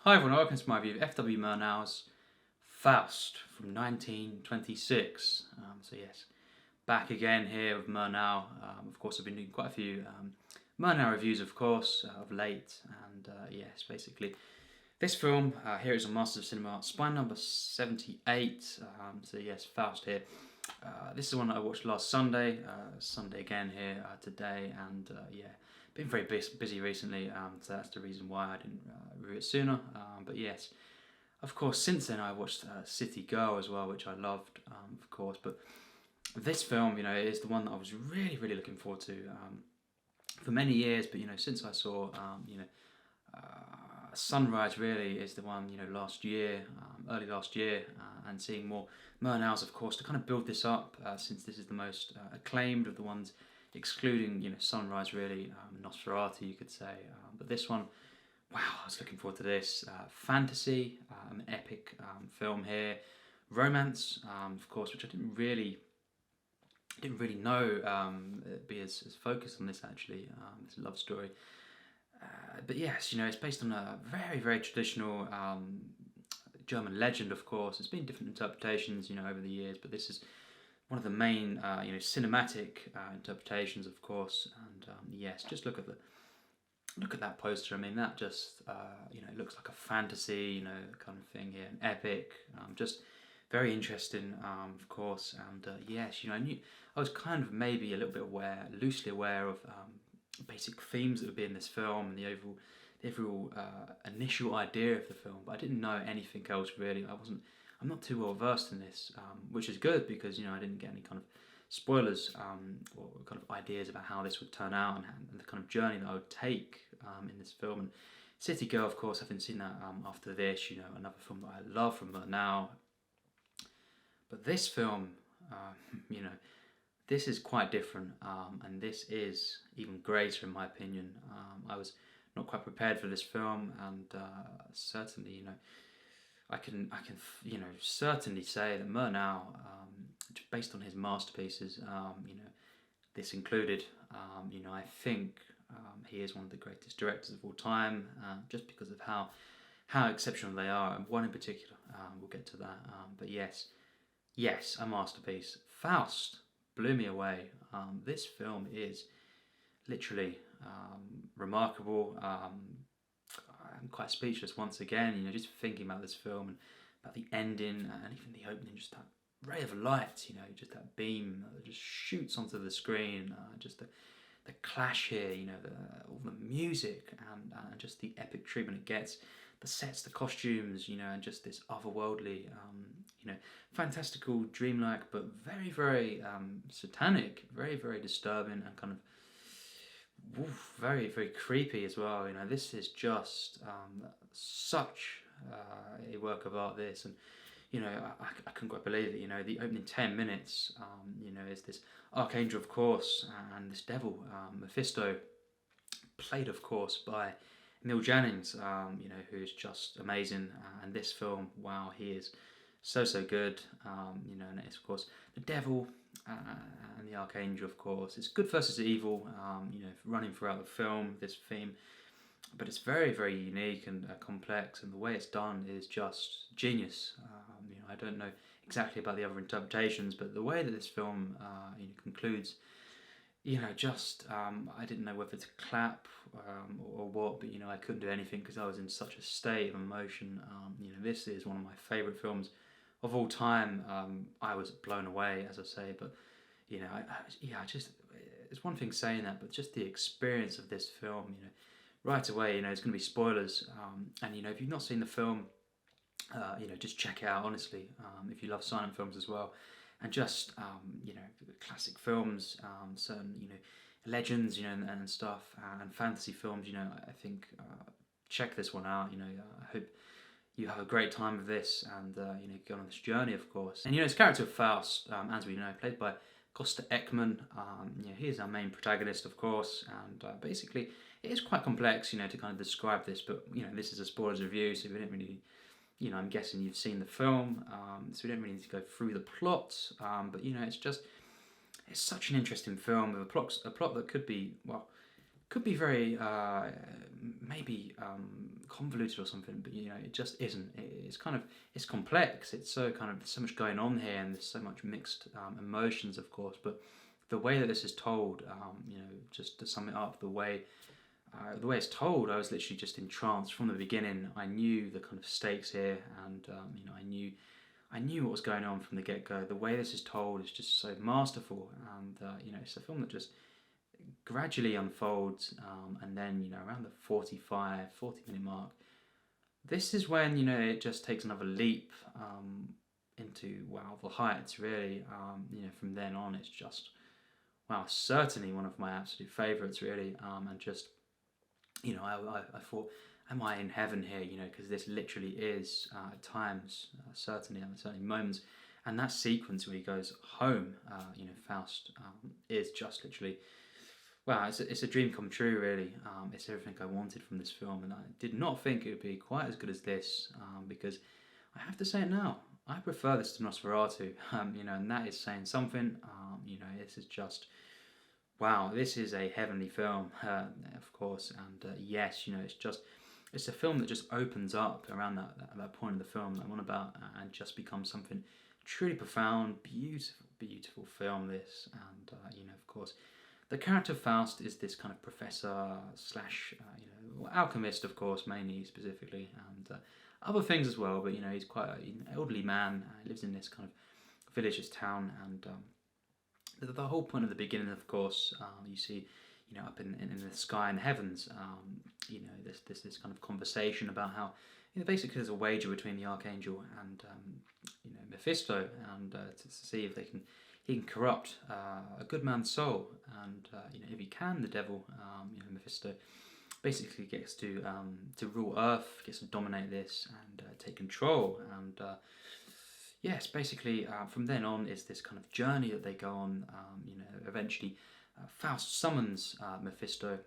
Hi everyone, welcome to my review of f.w.murnau's Faust from 1926. So yes, back again here with Murnau. Of course, I've been doing quite a few Murnau reviews, of course, of late. And yes, basically, this film, here is on Masters of Cinema, spine number 78. So yes, Faust here. This is the one that I watched last Sunday. Sunday again here today, and yeah, been very busy recently, so that's the reason why I didn't review it sooner. But yes, of course, since then I watched City Girl as well, which I loved, of course. But this film, is the one that I was really looking forward to for many years. But since I saw, Sunrise really is the one, last year, early last year, and seeing more Murnau's, of course, to kind of build this up, since this is the most acclaimed of the ones, excluding, Sunrise really, Nosferatu, you could say. But this one, wow, I was looking forward to this. Fantasy, an epic film here. Romance, of course, which I didn't really know be as focused on this actually. It's a love story. But yes, it's based on a very traditional German legend, of course. There's been different interpretations, over the years, but this is one of the main, cinematic interpretations, of course. And yes, just look at that poster. I mean, that just, it looks like a fantasy, kind of thing here, an epic, just very interesting, of course. And yes, I was kind of maybe a little bit loosely aware of basic themes that would be in this film and the overall initial idea of the film, but I didn't know anything else really. I'm not too well versed in this, which is good because I didn't get any kind of spoilers or kind of ideas about how this would turn out and the kind of journey that I would take in this film. And City Girl, of course, I haven't seen that after this. Another film that I love from Murnau. But this film, this is quite different, and this is even greater in my opinion. I was not quite prepared for this film, and certainly, I can certainly say that Murnau, based on his masterpieces, this included, I think he is one of the greatest directors of all time, just because of how exceptional they are, and one in particular. We'll get to that, but yes, a masterpiece. Faust blew me away. This film is literally remarkable. I'm quite speechless once again, just thinking about this film and about the ending and even the opening, just that ray of light, just that beam that just shoots onto the screen, just the clash here, all the music and just the epic treatment it gets, the sets, the costumes, and just this otherworldly, fantastical, dreamlike, but very satanic, very disturbing and kind of very creepy as well. This is just such a work of art. This, and I couldn't quite believe it. The opening 10 minutes, is this archangel, of course, and this devil, Mephisto, played, of course, by Emil Jannings, who is just amazing. And this film, wow, he is so good. And it's, of course, the devil and the archangel, of course. It's good versus evil, running throughout the film, this theme. But it's very unique and complex, and the way it's done is just genius. I don't know exactly about the other interpretations, but the way that this film concludes, just I didn't know whether to clap or what, but I couldn't do anything because I was in such a state of emotion. This is one of my favourite films of all time. I was blown away, as I say, but it's one thing saying that, but just the experience of this film, right away, it's going to be spoilers, and if you've not seen the film, just check it out, honestly, if you love silent films as well, and just classic films, certain legends, and stuff, and fantasy films, I think check this one out. I hope you have a great time with this, and go on this journey, of course. And his character of Faust, as we know, played by Gösta Ekman. He is our main protagonist, of course, and basically it is quite complex, to kind of describe this. But this is a spoilers review, so we don't really, I'm guessing you've seen the film, so we don't really need to go through the plot. But it's such an interesting film with a plot that could be could be very maybe convoluted or something, but you know, it just isn't. It's kind of, it's complex. It's so kind of, there's so much going on here, and there's so much mixed emotions, of course. But the way that this is told, you know, just to sum it up, the way it's told, I was literally just entranced from the beginning. I knew the kind of stakes here, and you know, I knew what was going on from the get-go. The way this is told is just so masterful, and you know, it's a film that just gradually unfolds, and then, you know, around the 40 minute mark, this is when, you know, it just takes another leap into, wow, the heights, really. You know, from then on, it's just, wow, certainly one of my absolute favourites, really. And just, you know, I thought, am I in heaven here, you know, because this literally is, at times, certainly moments, and that sequence where he goes home, you know, Faust, is just literally, wow, it's a dream come true, really. It's everything I wanted from this film, and I did not think it would be quite as good as this, because I have to say it now, I prefer this to Nosferatu, you know, and that is saying something. You know, this is just, wow, this is a heavenly film, of course, and yes, you know, it's a film that just opens up around that point of the film that I'm on about, and just becomes something truly profound, beautiful film, this, and you know, of course, the character of Faust is this kind of professor slash, you know, alchemist, of course, mainly, specifically, and other things as well. But you know, he's quite an elderly man. He lives in this kind of village, this town, and the whole point of the beginning, of course, you see, you know, up in the sky and heavens, you know, this kind of conversation about how, you know, basically there's a wager between the archangel and you know, Mephisto, and to see if he can corrupt a good man's soul, and you know, if he can, the devil, you know, Mephisto, basically gets to rule Earth, gets to dominate this and take control, and yes, basically from then on is this kind of journey that they go on. You know, eventually Faust summons Mephisto,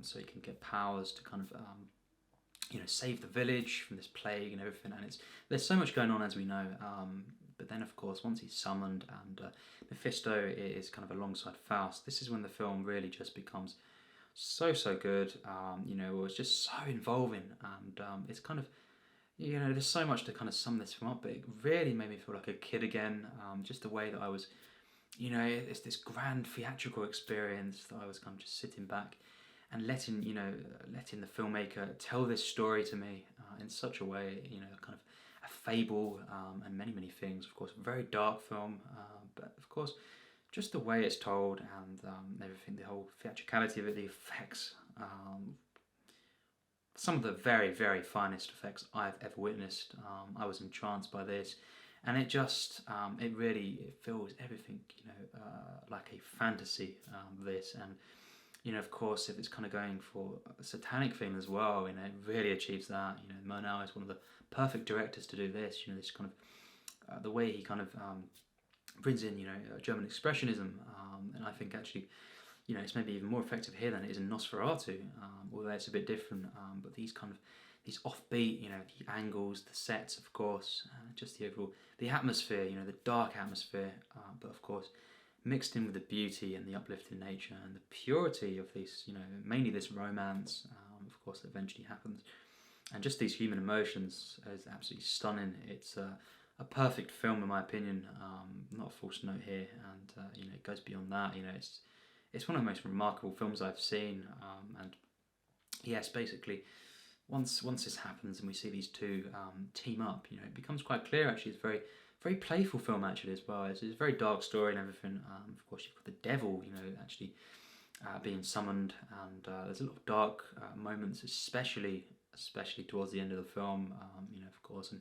so he can get powers to kind of you know, save the village from this plague and everything, and there's so much going on, as we know. But then, of course, once he's summoned and Mephisto is kind of alongside Faust, this is when the film really just becomes so good. You know, it's just so involving, and it's kind of, you know, there's so much to kind of sum this film up, but it really made me feel like a kid again. Just the way that I was, you know, it's this grand theatrical experience that I was kind of just sitting back and letting the filmmaker tell this story to me in such a way, you know, kind of a fable, and many things. Of course, a very dark film, but of course, just the way it's told, and everything, the whole theatricality of it, the effects, some of the very finest effects I've ever witnessed. I was entranced by this, and it just, it feels everything, you know, like a fantasy, this, and you know, of course, if it's kind of going for a satanic theme as well, you know, it really achieves that. You know, Murnau is one of the perfect directors to do this. You know, this kind of the way he kind of brings in, you know, German expressionism, and I think actually, you know, it's maybe even more effective here than it is in Nosferatu, although it's a bit different. But these offbeat, you know, the angles, the sets, of course, just the overall, the atmosphere, you know, the dark atmosphere, but of course, mixed in with the beauty and the uplifting nature and the purity of this, you know, mainly this romance, of course, that eventually happens, and just these human emotions is absolutely stunning. It's a perfect film, in my opinion. Not a false note here, and you know, it goes beyond that. You know, it's one of the most remarkable films I've seen, and yes, basically, once this happens and we see these two team up, you know, it becomes quite clear. Actually, it's very playful film actually as well. It's a very dark story and everything. Of course, you've got the devil, you know, actually being summoned, and there's a lot of dark moments, especially towards the end of the film. You know, of course, and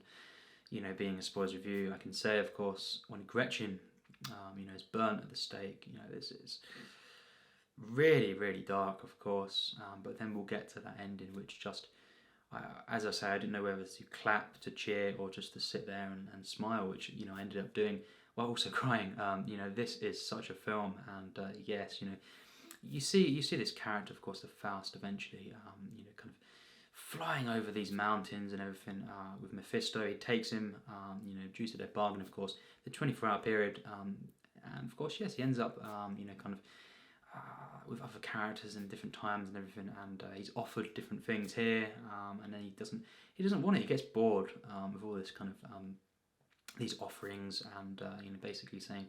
you know, being a spoilers review, I can say, of course, when Gretchen, you know, is burnt at the stake, you know, this is really dark, of course. But then we'll get to that ending, which just, as I say, I didn't know whether to clap, to cheer, or just to sit there and smile, which, you know, I ended up doing while also crying. You know, this is such a film, and yes, you know, you see this character, of course, the Faust, eventually, you know, kind of flying over these mountains and everything with Mephisto. He takes him, you know, due to their bargain, of course, the 24-hour period, and of course, yes, he ends up, you know, kind of with other characters in different times and everything, and he's offered different things here, and then he doesn't want it. He gets bored with all this kind of these offerings, and basically saying,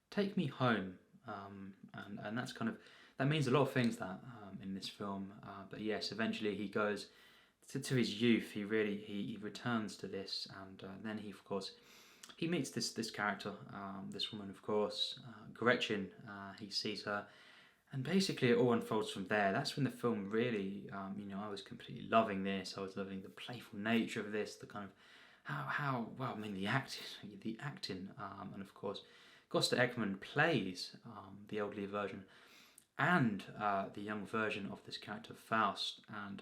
"Take me home," and that's kind of, that means a lot of things that in this film. But yes, eventually he goes to his youth. He returns to this, and then he of course he meets this character, this woman of course, Gretchen. He sees her, and basically it all unfolds from there. That's when the film really, I was completely loving this. I was loving the playful nature of this, the kind of how well, I mean, the acting, and of course Gösta Ekman plays the elderly version and the young version of this character Faust, and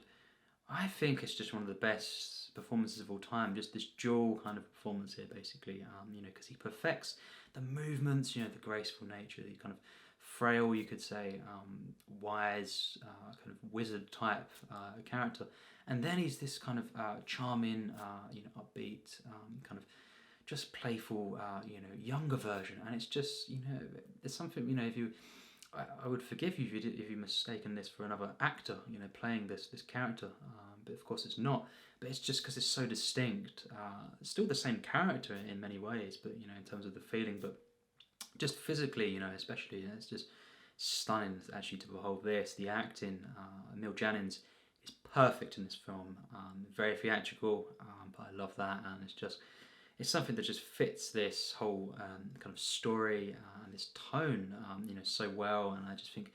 I think it's just one of the best performances of all time. Just this dual kind of performance here, basically, because he perfects the movements, the graceful nature, the kind of frail, you could say, wise, kind of wizard type character, and then he's this kind of charming, upbeat, kind of just playful, younger version, and it's just, there's something, if you, I would forgive you if you mistaken this for another actor, playing this character, but of course it's not. But it's just because it's so distinct. It's still the same character in many ways, but in terms of the feeling, but just physically, especially, it's just stunning actually to behold this. The acting, Emil Jannings is perfect in this film. Very theatrical, but I love that, and it's something that just fits this whole kind of story and this tone, so well. And I just think,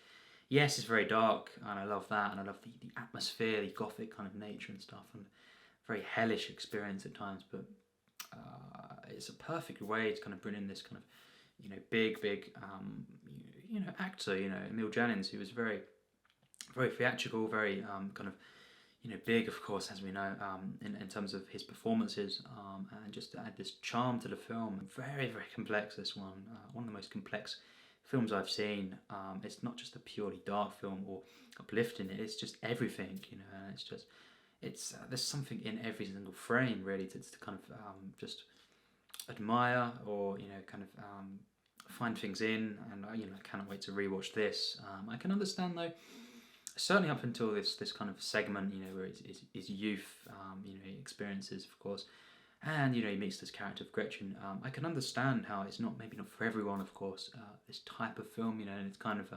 yes, it's very dark, and I love that, and I love the atmosphere, the gothic kind of nature and stuff, and very hellish experience at times. But it's a perfect way to kind of bring in this kind of, big, actor, Emil Jannings, who was very, very theatrical, very kind of, big, of course, as we know, in terms of his performances, and just to add this charm to the film. Very, very complex, this one. One of the most complex films I've seen. It's not just a purely dark film or uplifting, it's just everything, and there's something in every single frame, really, to kind of just admire, or, kind of find things in, and I cannot wait to rewatch this. I can understand, though, certainly up until this kind of segment, where his youth, he experiences, of course, and he meets this character of Gretchen. I can understand how it's maybe not for everyone, of course, this type of film, and it's kind of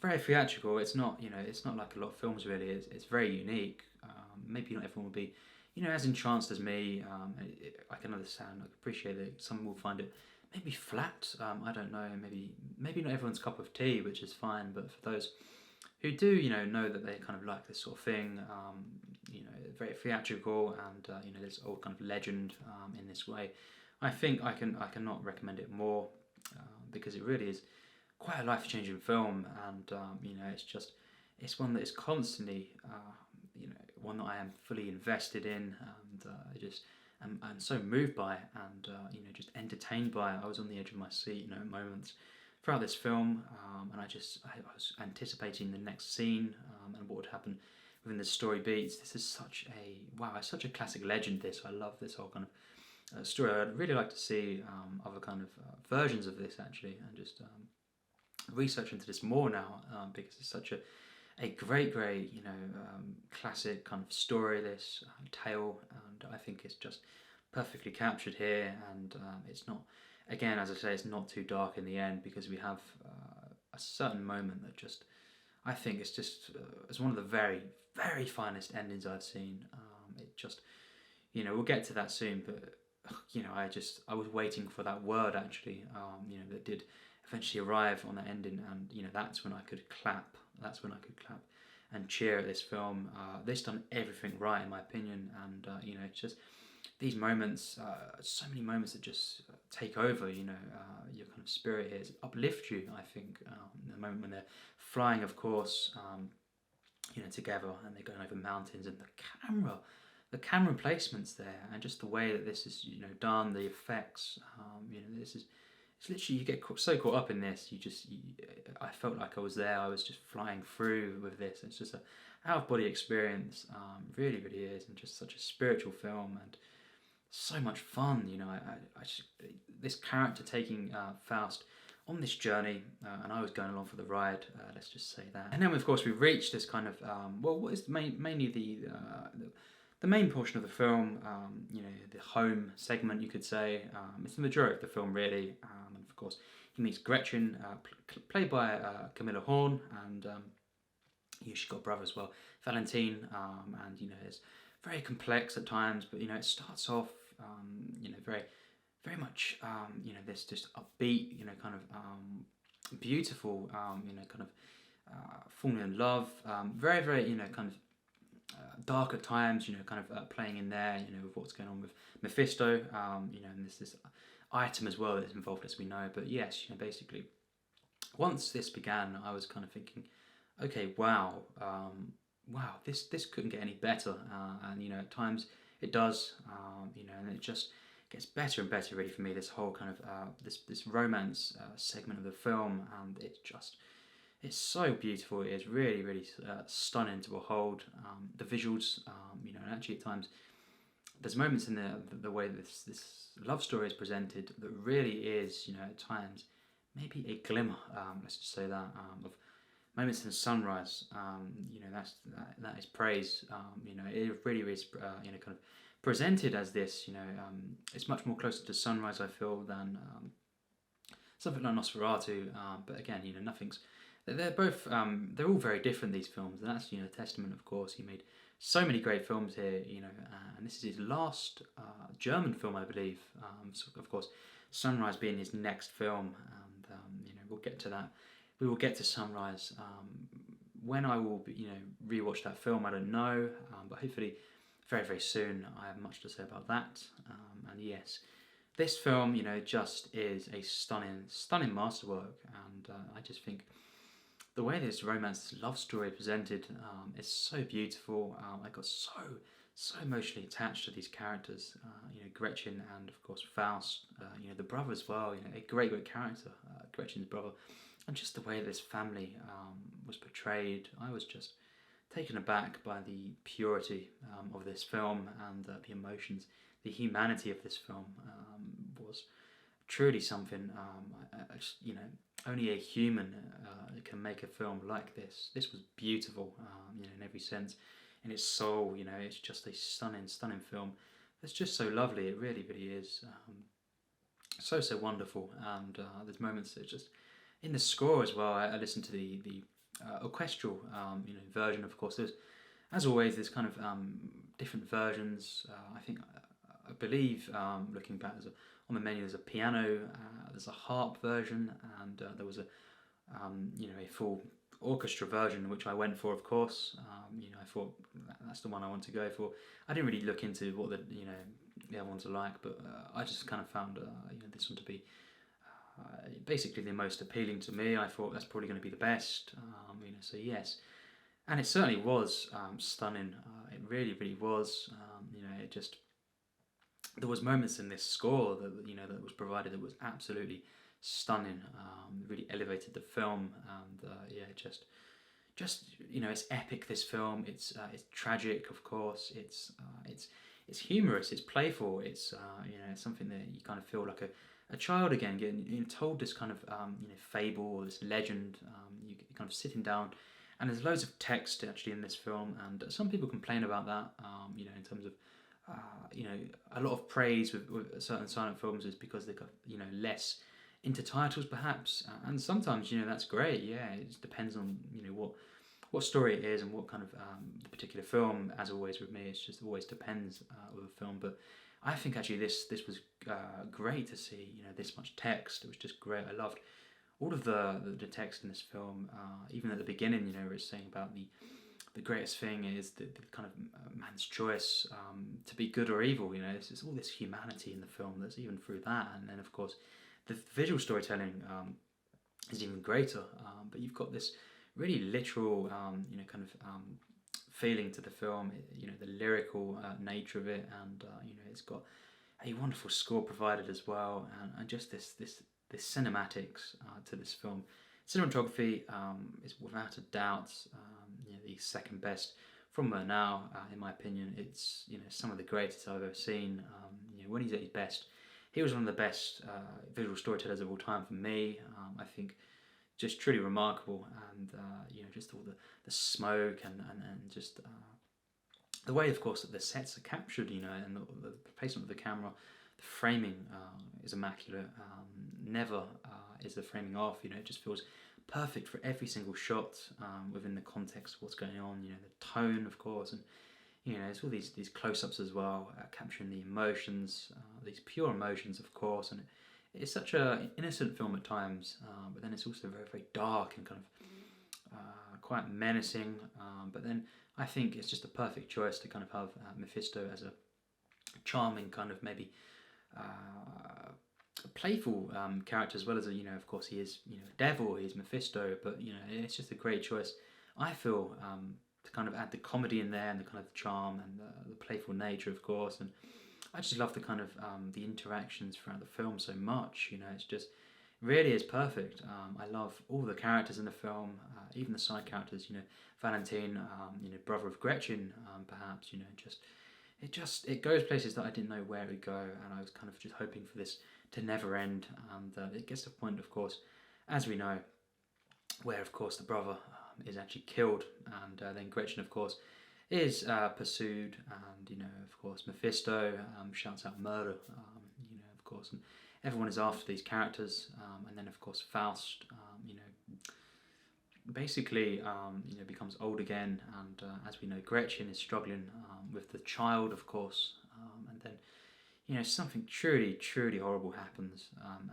very theatrical. It's not, it's not like a lot of films, really. It's very unique. Maybe not everyone will be, as entranced as me. I can understand, I appreciate that some will find it maybe flat. I don't know. Maybe not everyone's cup of tea, which is fine. But for those who do, know that they kind of like this sort of thing, very theatrical, and this old kind of legend in this way, I think I cannot recommend it more, because it really is quite a life-changing film, and it's one that is constantly, one that I am fully invested in, and I'm so moved by, and just entertained by. I was on the edge of my seat, at moments throughout this film, and I was anticipating the next scene, and what would happen within the story beats. This is such a classic legend. This, I love this whole kind of story. I'd really like to see other kind of versions of this, actually, and just research into this more now, because it's such a great, classic kind of story, this tale, and I think it's just perfectly captured here, and it's not, again, as I say, it's not too dark in the end, because we have a certain moment that just, I think it's just, it's one of the very, very finest endings I've seen. It just, we'll get to that soon, but, I was waiting for that word, actually, that did eventually arrive on that ending, and, that's when I could clap. And cheer at this film. This done everything right, in my opinion, and it's just these moments, so many moments that just take over, your kind of spirit here, uplift you, I think. The moment when they're flying, of course, together, and they're going over mountains, and the camera placements there, and just the way that this is, done, the effects, it's literally, you get so caught up in this, I felt like I was there, I was just flying through with this. It's just an out-of-body experience, really, really is, and just such a spiritual film, and so much fun, this character taking Faust on this journey, and I was going along for the ride. Let's just say that. And then, of course, we reached this kind of what is mainly the main portion of the film. The home segment, you could say. It's the majority of the film, really. And of course, he meets Gretchen, played by Camilla Horn, and she's got a brother as well, Valentine. And it's very complex at times, but it starts off, very very much, this just upbeat, kind of beautiful, kind of falling in love, very, very, kind of dark at times, kind of playing in there, with what's going on with Mephisto, and there's this item as well that's involved, as we know. But yes, basically, once this began, I was kind of thinking, okay, wow, this couldn't get any better, and at times it does, and it just gets better and better, really, for me. This whole kind of this romance segment of the film, and it's so beautiful. It is really, really stunning to behold. The visuals, and actually at times there's moments in the way this love story is presented that really is, at times maybe a glimmer. Let's just say that of moments in the sunrise. That is praise. It really is. Kind of presented as this, it's much more closer to sunrise, I feel, than something like Nosferatu. But again, they're both, they're all very different, these films, and that's, a testament, of course. He made so many great films here, and this is his last German film, I believe. So of course, Sunrise being his next film, and we'll get to that. We will get to Sunrise. When I will, rewatch that film, I don't know, but hopefully very, very soon. I have much to say about that. And yes, this film, just is a stunning masterwork. And I just think the way this romance, love story presented is so beautiful. I got so emotionally attached to these characters. Gretchen and of course Faust. The brother as well. A great character. Gretchen's brother, and just the way this family was portrayed. I was just taken aback by the purity of this film, and the emotions, the humanity of this film was truly something. Only a human can make a film like this. This was beautiful, in every sense. In its soul, it's just a stunning film. It's just so lovely. It really, really is. So wonderful. And there's moments that just in the score as well. I listened to the orchestral version. Of course, as always, there's kind of different versions. I believe, looking back, on the menu there's a piano, there's a harp version, and there was a full orchestra version, which I went for, of course. I thought that's the one I want to go for. I didn't really look into what the other ones are like, but I just kind of found this one to be basically the most appealing to me. I thought that's probably going to be the best. So yes, and it certainly was stunning. It really, really was. It just, there was moments in this score that that was provided that was absolutely stunning. Really elevated the film, and it's epic. This film, it's tragic, of course. It's humorous. It's playful. It's something that you kind of feel like a child again, getting told this kind of fable or this legend. You kind of sitting down, and there's loads of text actually in this film, and some people complain about that. In terms of a lot of praise with certain silent films is because they've got less intertitles perhaps, and sometimes that's great. Yeah, it just depends on what story it is and what kind of the particular film. As always with me, it just always depends with a film. But I think actually this was great to see. This much text. It was just great. I loved all of the text in this film. Even at the beginning, where it's saying about the greatest thing is the kind of man's choice to be good or evil. It's all this humanity in the film that's even through that. And then of course the visual storytelling is even greater. But you've got this really literal, kind of feeling to the film. The lyrical nature of it, and it's got a wonderful score provided as well, and just this cinematics to this film. Cinematography is without a doubt the second best from Murnau, in my opinion. It's some of the greatest I've ever seen. When he's at his best, he was one of the best visual storytellers of all time for me. I think just truly remarkable, and just all the smoke and just the way, of course, that the sets are captured, and the placement of the camera, the framing is immaculate. Never is the framing off. It just feels perfect for every single shot within the context of what's going on. The tone, of course, and it's all these close-ups as well, capturing the emotions, these pure emotions, of course, and it's such an innocent film at times, but then it's also very, very dark and kind of quite menacing, but then I think it's just a perfect choice to kind of have Mephisto as a charming kind of maybe playful character, as well as of course he is devil, he's Mephisto, but it's just a great choice, I feel, to kind of add the comedy in there and the kind of charm and the playful nature, of course. And I just love the kind of the interactions throughout the film so much. It's just really is perfect. I love all the characters in the film, even the side characters. Valentine, brother of Gretchen, perhaps. It goes places that I didn't know where it would go, and I was kind of just hoping for this to never end. And it gets to a point, of course, as we know, where of course the brother is actually killed, and then Gretchen, of course, is pursued, and of course Mephisto shouts out murder, of course, and everyone is after these characters, and then of course Faust, basically becomes old again, and as we know, Gretchen is struggling with the child, of course, and then something truly, truly horrible happens,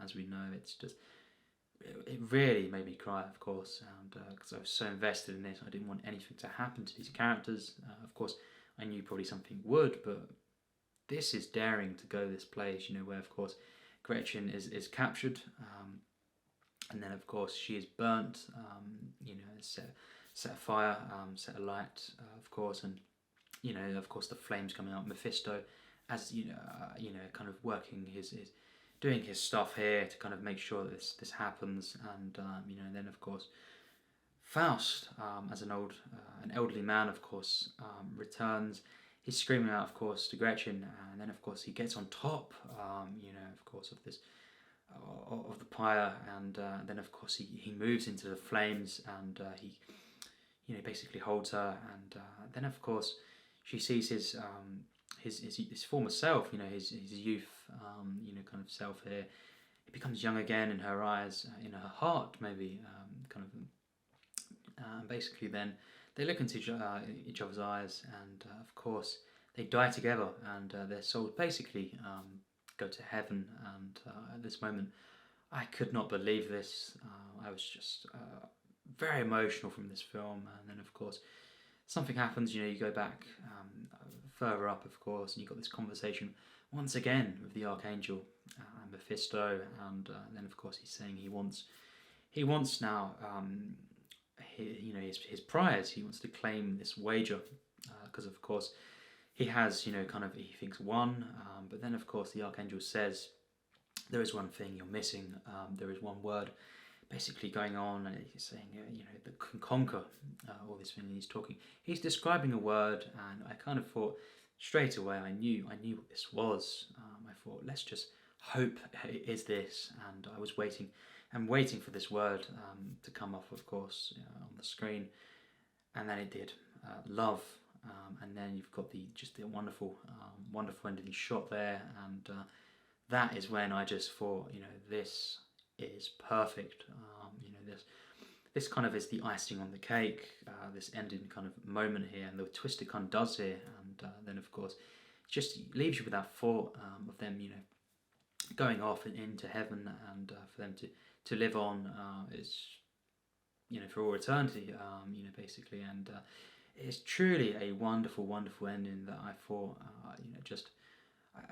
as we know. It's just, it really made me cry, of course, and because I was so invested in this, I didn't want anything to happen to these characters. Of course, I knew probably something would, but this is daring to go this place, where of course Gretchen is captured, and then of course she is burnt, set afire, set alight, of course, and of course the flames coming out. Mephisto, as kind of working his doing his stuff here to kind of make sure that this happens, and then of course Faust, as an elderly man, of course, returns. He's screaming out, of course, to Gretchen, and then of course he gets on top, of course, of this of the pyre, and then of course he moves into the flames, and he basically holds her, and then of course she sees his former self, his youth, kind of self here. It becomes young again in her eyes, in her heart, maybe, basically then they look into each other's eyes, and of course they die together, and their souls basically go to heaven. And at this moment, I could not believe this. I was just very emotional from this film, and then of course something happens. You go back further up, of course, and you've got this conversation once again with the Archangel and Mephisto, and then of course he's saying he wants now his prize. He wants to claim this wager, because of course he has he thinks won, but then of course the Archangel says there is one thing you're missing. There is one word basically going on, and he's saying that can conquer all this thing. He's describing a word, and I kind of thought straight away, I knew what this was. I thought, let's just hope it is this, and I was waiting for this word to come off, of course, on the screen, and then it did. Love, and then you've got the wonderful ending shot there, and that is when I just thought, this is perfect. This kind of is the icing on the cake, this ending kind of moment here, and the twist it kind of does here, and then of course it just leaves you with that thought of them, going off into heaven, and for them to live on, is for all eternity, basically, and it's truly a wonderful, wonderful ending that I thought,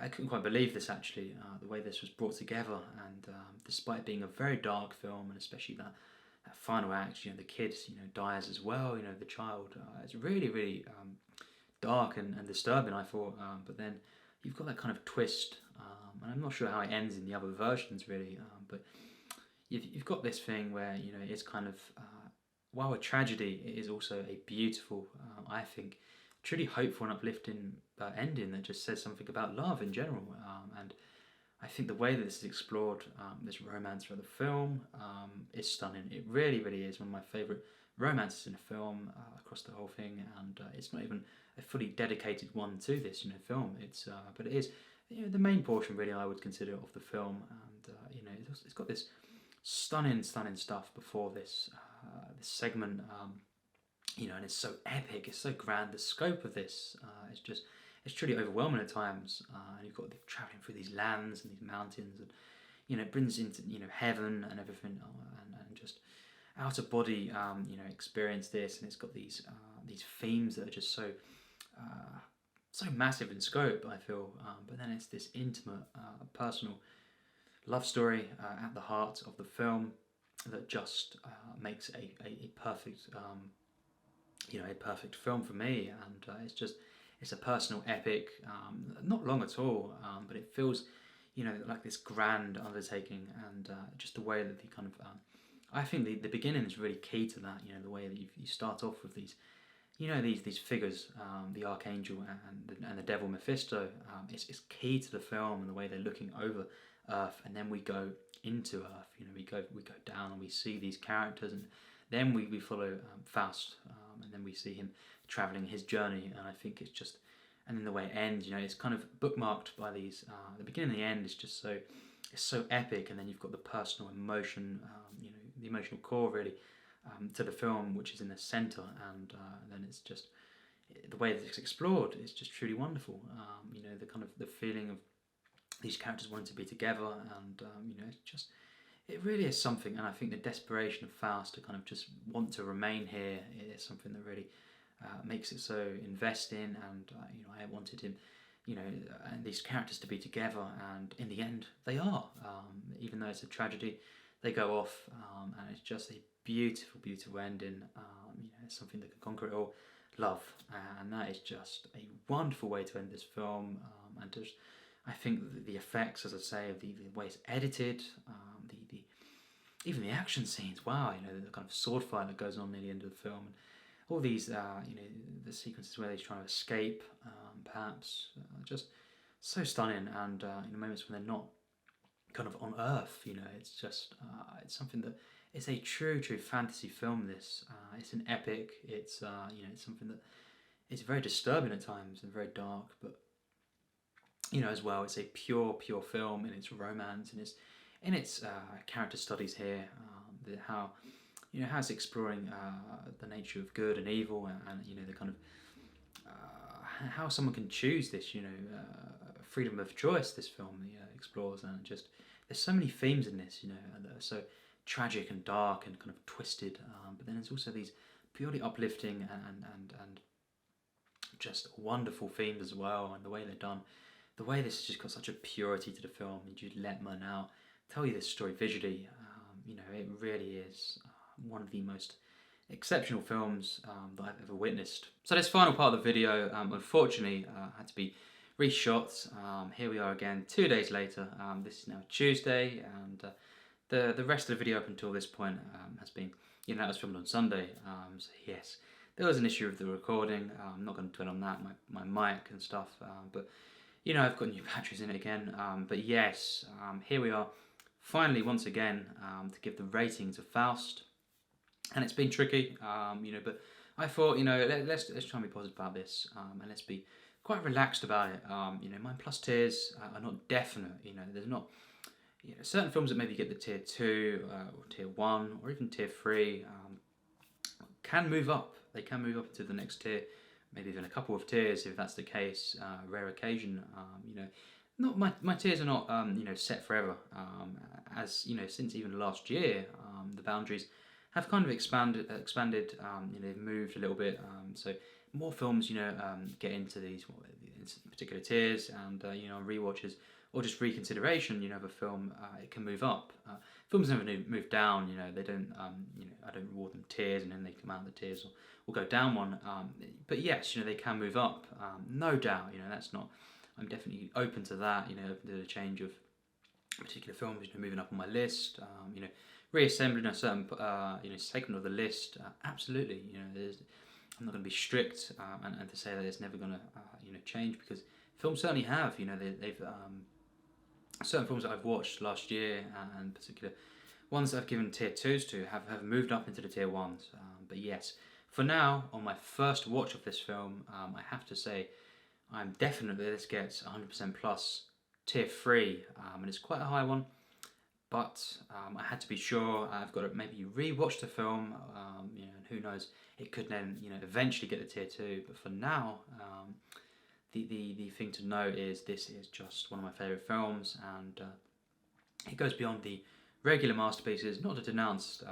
I couldn't quite believe this, actually, the way this was brought together, and despite being a very dark film, and especially that final act, the kid, dies as well, the child, it's really, really dark and disturbing, I thought, but then you've got that kind of twist, and I'm not sure how it ends in the other versions, really, but you've got this thing where, it's kind of, while a tragedy, it is also a beautiful, I think, truly hopeful and uplifting ending that just says something about love in general, and I think the way that this is explored, this romance throughout the film, is stunning. It really, really is one of my favourite romances in a film across the whole thing, and it's not even a fully dedicated one to this, film. It's but it is, the main portion really I would consider of the film, and it's got this stunning stuff before this segment, and it's so epic, it's so grand. The scope of this it's truly overwhelming at times, and you've got travelling through these lands and these mountains, and it brings into heaven and everything, and just out of body experience this, and it's got these themes that are just so massive in scope, I feel, but then it's this intimate, personal love story at the heart of the film that just makes a perfect a perfect film for me, and it's a personal epic, not long at all, but it feels like this grand undertaking, and just the way that the kind of I think the beginning is really key to that. The way that you start off with these these figures, the Archangel and the Devil Mephisto. It's key to the film, and the way they're looking over Earth, and then we go into Earth. We go down and we see these characters, and then we follow Faust, and then we see him travelling his journey. And I think it's just, and then the way it ends, it's kind of bookmarked by these. The beginning and the end is just so epic, and then you've got the personal emotion, the emotional core really to the film, which is in the centre, and then it's just the way that it's explored is just truly wonderful. The kind of the feeling of these characters wanting to be together, and it really is something. And I think the desperation of Faust to kind of just want to remain here is something that really makes it so investing. And I wanted him, and these characters to be together, and in the end they are. Even though it's a tragedy, they go off, and it's just a beautiful ending. It's something that can conquer it all. Love, and that is just a wonderful way to end this film. And just, I think the effects, as I say, of the way it's edited, the even the action scenes. Wow, the kind of sword fight that goes on near the end of the film, and all these, the sequences where they're trying to escape, perhaps, just so stunning. And moments when they're not kind of on Earth, it's just it's something that it's a true fantasy film. This it's an epic. It's it's something that it's very disturbing at times and very dark, but as well, it's a pure film in its romance and its character studies here. How how it's exploring the nature of good and evil, and the kind of how someone can choose this. Freedom of choice. This film explores, and just there's so many themes in this. That are so tragic and dark and kind of twisted, but then there's also these purely uplifting and just wonderful themes as well, and the way they're done, the way this has just got such a purity to the film. And you'd let Murnau tell you this story visually. It really is one of the most exceptional films that I've ever witnessed. So this final part of the video, unfortunately, had to be reshot. Here we are again 2 days later. This is now Tuesday, and the rest of the video up until this point has been, that was filmed on Sunday. So yes, there was an issue with the recording. I'm not going to dwell on that, my mic and stuff, but I've got new batteries in it again. But yes, here we are, finally once again, to give the rating to Faust. And it's been tricky, but I thought, let's try and be positive about this, and let's be quite relaxed about it. Mine plus tiers are not definite. There's not certain films that maybe get the tier 2 or tier 1 or even tier 3 can move up. They can move up to the next tier, maybe even a couple of tiers if that's the case. Rare occasion. Not my tiers are not set forever. As since even last year, the boundaries have kind of expanded. They've moved a little bit. So more films, get into these particular tiers, and on rewatches or just reconsideration, of a film, it can move up. Films never move down. They don't. I don't reward them tiers and then they come out of the tiers or go down one. But yes, they can move up. No doubt. That's not. I'm definitely open to that. Open to the change of particular films. Moving up on my list. Reassembling a certain segment of the list. Absolutely. I'm not going to be strict and to say that it's never going to change, because films certainly have. They've certain films that I've watched last year, and in particular ones that I've given tier 2s to, have moved up into the tier 1s. But yes, for now, on my first watch of this film, I have to say I'm definitely, this gets 100% plus tier 3, and it's quite a high one. But I had to be sure. I've got to maybe re-watch the film, and who knows, it could then eventually get the tier 2. But for now, the thing to note is this is just one of my favourite films, and it goes beyond the regular masterpieces. Not to denounce,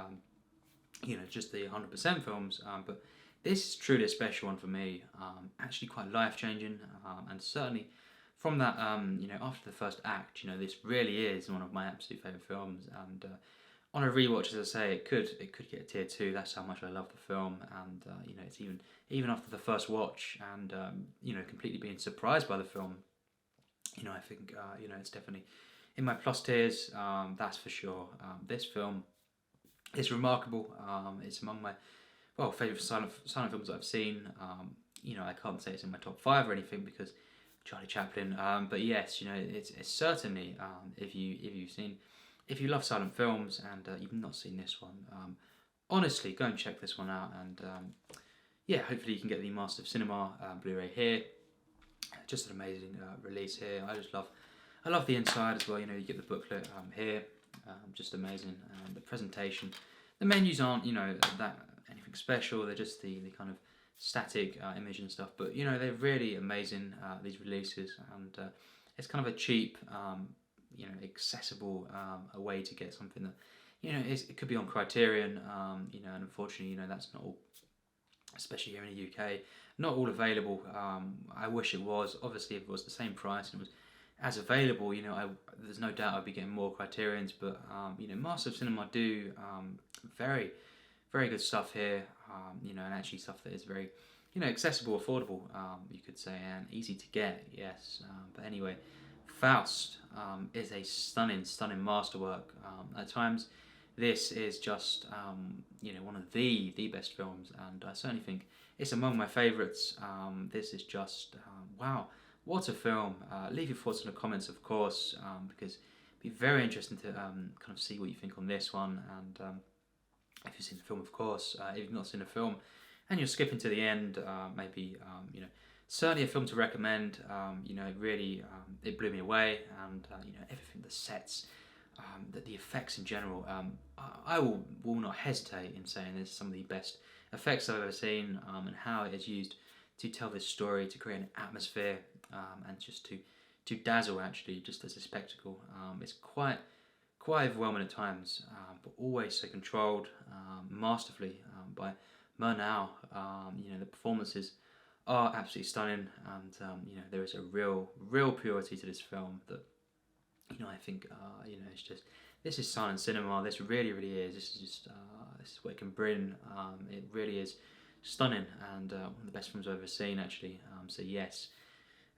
just the 100% films, but this is truly a special one for me. Actually, quite life-changing, and certainly from that, after the first act, this really is one of my absolute favourite films. And on a rewatch, as I say, it could get a tier 2. That's how much I love the film, and it's even after the first watch, and completely being surprised by the film. I think it's definitely in my plus tiers. That's for sure. This film is remarkable. It's among my favourite silent films that I've seen. I can't say it's in my top 5 or anything because Charlie Chaplin. But yes, it's certainly if you love silent films and you've not seen this one, honestly, go and check this one out. And hopefully you can get the Master of Cinema Blu-ray here. Just an amazing release here. I love the inside as well. You get the booklet here. Just amazing. The presentation. The menus aren't that anything special. They're just the kind of static image and stuff. But they're really amazing, these releases, and it's kind of a cheap, accessible a way to get something that it could be on Criterion. And unfortunately, that's not all, especially here in the UK, not all available. I wish it was. Obviously, if it was the same price and it was as available, there's no doubt I'd be getting more Criterions. But Master of Cinema do very, very good stuff here. And actually stuff that is very, accessible, affordable, you could say, and easy to get. Yes. But anyway, Faust is a stunning, stunning masterwork. At times, this is just one of the best films, and I certainly think it's among my favourites. This is just wow, what a film! Leave your thoughts in the comments, of course, because it'd be very interesting to kind of see what you think on this one. And if you've seen the film, of course. If you've not seen the film and you're skipping to the end, maybe certainly a film to recommend. It really it blew me away, and everything, the sets, the effects in general. I will not hesitate in saying this is some of the best effects I've ever seen, and how it is used to tell this story, to create an atmosphere, and just to dazzle, actually, just as a spectacle. It's quite overwhelming at times, but always so controlled, masterfully by Murnau. The performances are absolutely stunning, and there is a real purity to this film that I think it's just, this is silent cinema. This really is. This is just this is what it can bring. It really is stunning, and one of the best films I've ever seen, actually. So yes,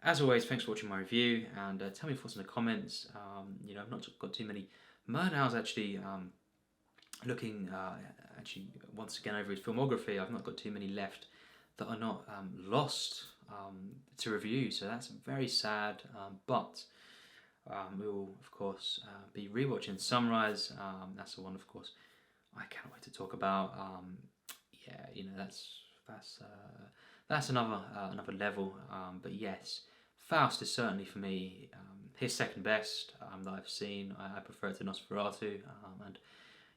as always, thanks for watching my review, and tell me your thoughts in the comments. I've not got too many. Murnau's actually looking actually once again over his filmography. I've not got too many left that are not lost to review, so that's very sad. But we will, of course, be rewatching Sunrise. That's the one, of course, I can't wait to talk about. That's another level. But yes, Faust is certainly for me his second best that I've seen. I prefer it to Nosferatu, and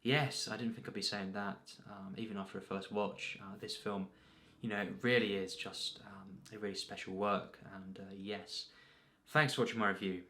yes, I didn't think I'd be saying that even after a first watch. This film, it really is just a really special work, and yes, thanks for watching my review.